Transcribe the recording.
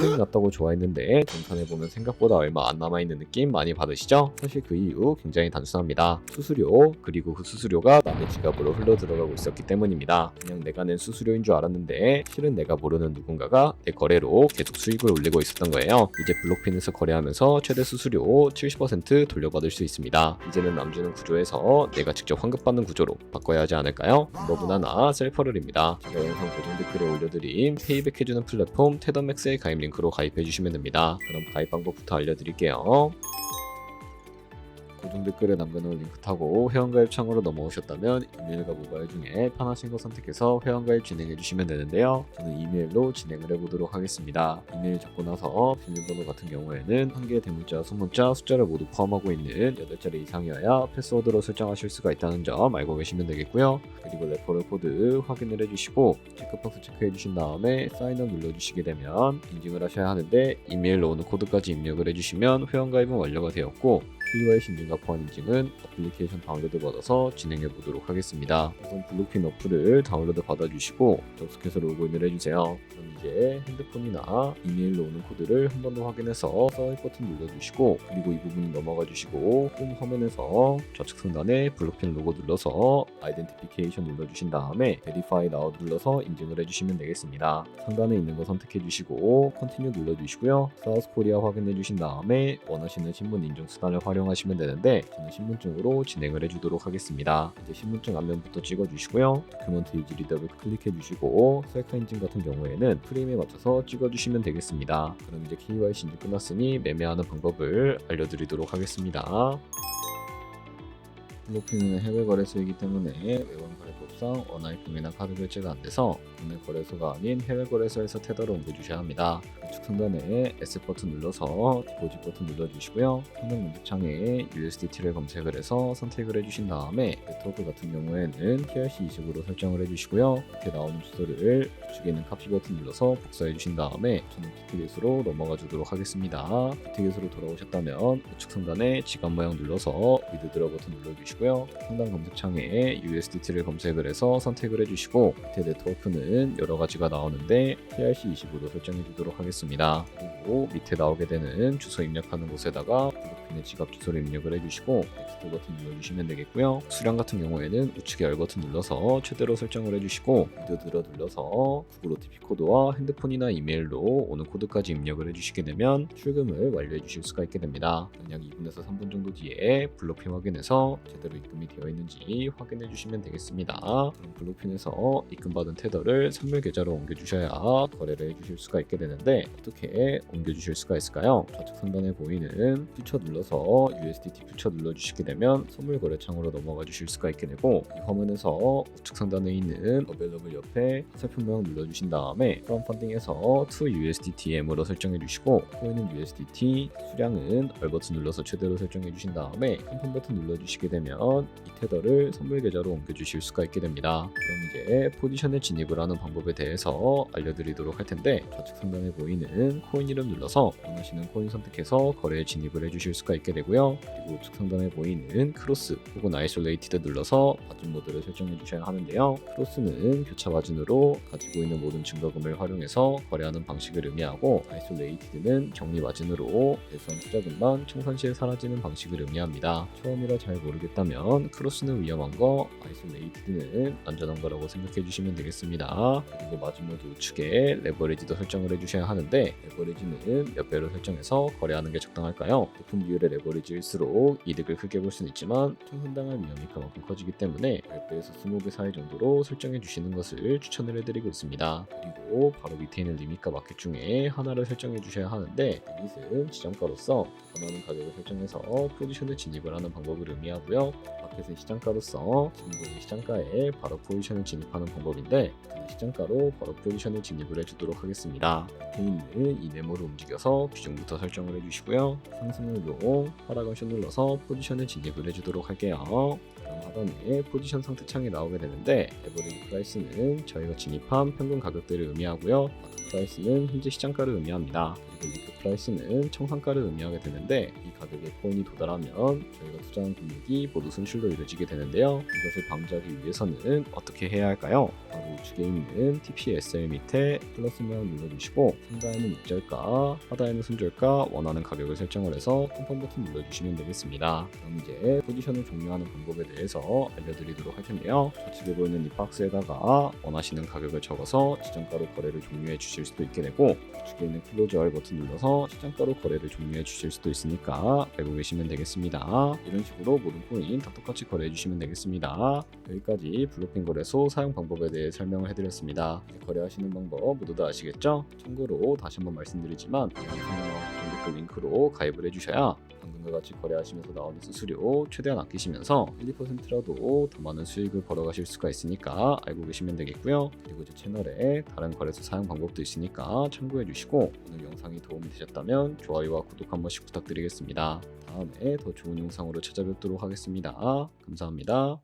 수익 났다고 좋아했는데 정산해보면 생각보다 얼마 안 남아있는 느낌 많이 받으시죠? 사실 그 이유 굉장히 단순합니다. 수수료 그리고 그 수수료가 남의 지갑으로 흘러 들어가고 있었기 때문입니다. 그냥 내가 낸 수수료인 줄 알았는데 실은 내가 모르는 누군가가 내 거래로 계속 수익을 올리고 있었던 거예요. 이제 블록핀에서 거래하면서 최대 수수료 70% 돌려받을 수 있습니다. 이제는 남주는 구조에서 내가 직접 환급받는 구조로 바꿔야 하지 않을까요? 방법은 하나, 셀퍼럴입니다. 제가 영상 고정 댓글에 올려드린 페이백 해주는 플랫폼 테더맥스의 가입 링크로 가입해주시면 됩니다. 그럼 가입 방법부터 알려드릴게요. 고정 댓글에 남겨놓은 링크 타고 회원가입 창으로 넘어오셨다면 이메일과 모바일 중에 편하신 거 선택해서 회원가입 진행해주시면 되는데요. 저는 이메일로 진행을 해보도록 하겠습니다. 이메일 적고 나서 비밀번호 같은 경우에는 한 개의 대문자, 소문자, 숫자를 모두 포함하고 있는 8자리 이상이어야 패스워드로 설정하실 수가 있다는 점 알고 계시면 되겠고요. 그리고 레퍼럴 코드 확인을 해주시고 체크박스 체크해주신 다음에 사인업 눌러주시게 되면 인증을 하셔야 하는데 이메일로 오는 코드까지 입력을 해주시면 회원가입은 완료가 되었고 KYC 인증과 보안 인증은 어플리케이션 다운로드 받아서 진행해 보도록 하겠습니다. 우선 블록핀 어플을 다운로드 받아주시고 접속해서 로그인을 해주세요. 그럼 이제 핸드폰이나 이메일로 오는 코드를 한 번 더 확인해서 서밋 버튼 눌러주시고 그리고 이 부분 넘어가 주시고 홈 화면에서 좌측 상단에 블록핀 로고 눌러서 아이덴티피케이션 눌러주신 다음에 Verify Now 눌러서 인증을 해주시면 되겠습니다. 상단에 있는 거 선택해 주시고 Continue 눌러주시고요. 사우스 코리아 확인해 주신 다음에 원하시는 신분 인증 수단을 활용하시면 되는데 저는 신분증으로 진행을 해주도록 하겠습니다. 이제 신분증 앞면부터 찍어주시고요. 도큐먼트 이지 리더블 클릭해주시고 셀카 인증 같은 경우에는 프레임에 맞춰서 찍어주시면 되겠습니다. 그럼 이제 KYC 인증 끝났으니 매매하는 방법을 알려드리도록 하겠습니다. 블록핀은 해외 거래소이기 때문에 외환 거래법상 원화의 구매나 카드 결제가 안 돼서 국내 거래소가 아닌 해외 거래소에서 테더를 옮겨주셔야 합니다. 우측 상단에 S 버튼 눌러서 디포짓 버튼 눌러주시고요. 상단 검색창에 USDT를 검색을 해서 선택을 해주신 다음에 네트워크 같은 경우에는 TRC20으로 설정을 해주시고요. 이렇게 나오는 주소를 우측에 있는 카피 버튼 눌러서 복사해 주신 다음에 저는 비트겟으로 넘어가 주도록 하겠습니다. 비트겟으로 돌아오셨다면 우측 상단에 지갑 모양 눌러서 위드드러 버튼 눌러주시고요. 상단 검색창에 USDT를 검색을 해서 선택을 해주시고 밑에 네트워크는 여러 가지가 나오는데 TRC20으로 설정해 주도록 하겠습니다. 그리고 밑에 나오게 되는 주소 입력하는 곳에다가 블록핀의 지갑 주소를 입력을 해주시고 넥스트 버튼 눌러주시면 되겠고요. 수량 같은 경우에는 우측에 열 버튼 눌러서 최대로 설정을 해주시고 위드드러 눌러서 구글 OTP 코드와 핸드폰이나 이메일로 오는 코드까지 입력을 해주시게 되면 출금을 완료해 주실 수가 있게 됩니다. 약 2분에서 3분 정도 뒤에 블록핀 확인해서 제대로 입금이 되어 있는지 확인해 주시면 되겠습니다. 그럼 블록핀에서 입금받은 테더를 선물 계좌로 옮겨주셔야 거래를 해주실 수가 있게 되는데 어떻게 옮겨주실 수가 있을까요? 좌측 상단에 보이는 퓨처 눌러서 USDT 퓨처 눌러주시게 되면 선물 거래창으로 넘어가 주실 수가 있게 되고 이 화면에서 우측 상단에 있는 Available 옆에 화살표 모양 눌러주신 다음에 크라운펀딩에서 to USDTM으로 설정해 주시고 보이는 USDT 수량은 열 버튼 눌러서 최대로 설정해 주신 다음에 컨펌 버튼 눌러주시게 되면 이 테더를 선물 계좌로 옮겨주실 수가 있게 됩니다. 그럼 이제 포지션에 진입을 하는 방법에 대해서 알려드리도록 할 텐데 좌측 상단에 보이는 코인 이름 눌러서 원하시는 코인 선택해서 거래에 진입을 해주실 수가 있게 되고요. 그리고 우측 상단에 보이는 크로스 혹은 아이솔레이티드 눌러서 마진 모드를 설정해 주셔야 하는데요. 크로스는 교차 마진으로 가지고 있는 모든 증거금을 활용해서 거래하는 방식을 의미하고 아이솔레이티드는 격리 마진으로 예상 투자금만 청산 시에 사라지는 방식을 의미합니다. 처음이라 잘 모르겠다면 크로스는 위험한 거, 아이솔레이티드는 안전한 거라고 생각해 주시면 되겠습니다. 그리고 마진 모드 우측에 레버리지도 설정을 해주셔야 하는데 레버리지는 몇 배로 설정해서 거래하는 게 적당할까요? 높은 비율의 레버리지일수록 이득을 크게 볼 수는 있지만 청산당할 위험이 그만큼 커지기 때문에 10배에서 20배 사이 정도로 설정해 주시는 것을 추천을 해드리고 있습니다. 그리고 바로 밑에 있는 리밋과 마켓 중에 하나를 설정해 주셔야 하는데 리밋은 지정가로서 원하는 가격을 설정해서 포지션에 진입을 하는 방법을 의미하고요. 마켓은 시장가로서 지금 보이는 시장가에 바로 포지션을 진입하는 방법인데 저는 시장가로 바로 포지션을 진입을 해주도록 하겠습니다. 밑에 있는 이 네모를 움직여서 비중부터 설정을 해주시고요. 상승을 롱, 하락을 숏 눌러서 포지션에 진입을 해주도록 할게요. 그럼 하단에 포지션 상태창이 나오게 되는데 에버리지 프라이스는 저희가 진입한 평균 가격대를 의미하고요. 마크 프라이스는 현재 시장가를 의미합니다. 그리고 리크 프라이스는 청산가를 의미하게 되는데 이 가격에 코인이 도달하면 저희가 투자한 금액이 모두 모두 손실로 이루어지게 되는데요. 이것을 방지하기 위해서는 어떻게 해야 할까요? 바로 우측에 있는 TPSL 밑에 플러스 모양 눌러주시고 상단에는 입절가, 하단에는 손절가 원하는 가격을 설정을 해서 컨펌 버튼 눌러주시면 되겠습니다. 그럼 이제 포지션을 종료하는 방법에 대해서 알려드리도록 할 텐데요. 좌측에 보이는 이 박스에다가 원하시는 가격을 적어서 시장가로 거래를 종료해 주실 수도 있게 되고, 우측에 있는 클로즈 알 버튼 눌러서 시장가로 거래를 종료해 주실 수도 있으니까 알고 계시면 되겠습니다. 이런 식으로 모든 코인 다 똑같이 거래해 주시면 되겠습니다. 여기까지 블록chain 거래소 사용 방법에 대해 설명을 해드렸습니다. 이제 거래하시는 방법 모두 다 아시겠죠? 참고로 다시 한번 말씀드리지만 이 영상에 나온 고정 댓글 링크로 가입을 해주셔야 방금과 같이 거래하시면서 나오는 수수료 최대한 아끼시면서 1, 2%라도 더 많은 수익을 벌어가실 수가 있으니까 알고 계시면 되겠고요. 그리고 제 채널에 다른 거래소 사용 방법도 있으니까 참고해 주시고, 오늘 영상이 도움이 되셨다면 좋아요와 구독 한 번씩 부탁드리겠습니다. 다음에 더 좋은 영상으로 찾아뵙도록 하겠습니다. 감사합니다.